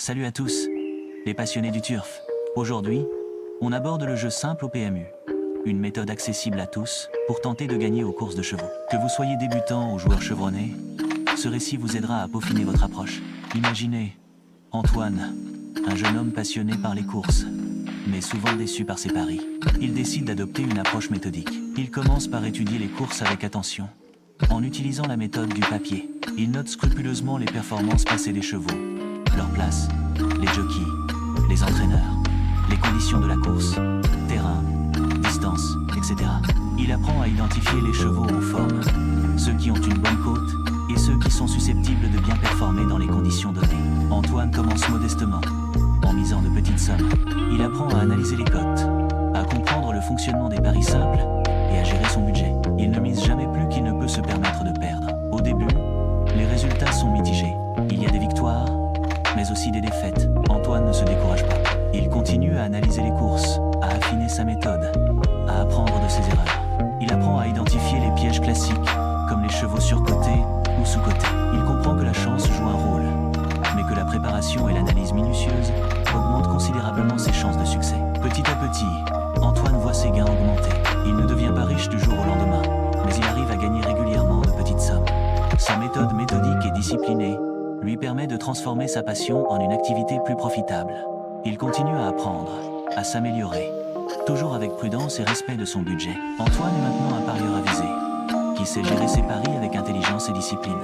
Salut à tous, les passionnés du turf. Aujourd'hui, on aborde le jeu simple au PMU. Une méthode accessible à tous pour tenter de gagner aux courses de chevaux. Que vous soyez débutant ou joueur chevronné, ce récit vous aidera à peaufiner votre approche. Imaginez Antoine, un jeune homme passionné par les courses, mais souvent déçu par ses paris. Il décide d'adopter une approche méthodique. Il commence par étudier les courses avec attention. En utilisant la méthode du papier, il note scrupuleusement les performances passées des chevaux, leur place, les jockeys, les entraîneurs, les conditions de la course, terrain, distance, etc. Il apprend à identifier les chevaux en forme, ceux qui ont une bonne côte et ceux qui sont susceptibles de bien performer dans les conditions données. Antoine commence modestement, en misant de petites sommes. Il apprend à analyser les cotes, à comprendre le fonctionnement des paris simples et à gérer son budget. Il ne mise jamais plus qu'il ne peut se permettre de perdre. Au début, les résultats sont mitigés. Il y a des victoires, mais aussi des défaites. Antoine ne se décourage pas. Il continue à analyser les courses, à affiner sa méthode, à apprendre de ses erreurs. Il apprend à identifier les pièges classiques, comme les chevaux surcotés ou sous-cotés. Il comprend que la chance joue un rôle, mais que la préparation et l'analyse minutieuse augmentent considérablement ses chances de succès. Petit à petit, Antoine voit ses gains augmenter. Il ne devient pas riche du jour au lendemain, mais il arrive à gagner régulièrement de petites sommes. Sa méthode méthodique et disciplinée lui permet de transformer sa passion en une activité plus profitable. Il continue à apprendre, à s'améliorer, toujours avec prudence et respect de son budget. Antoine est maintenant un parieur avisé, qui sait gérer ses paris avec intelligence et discipline.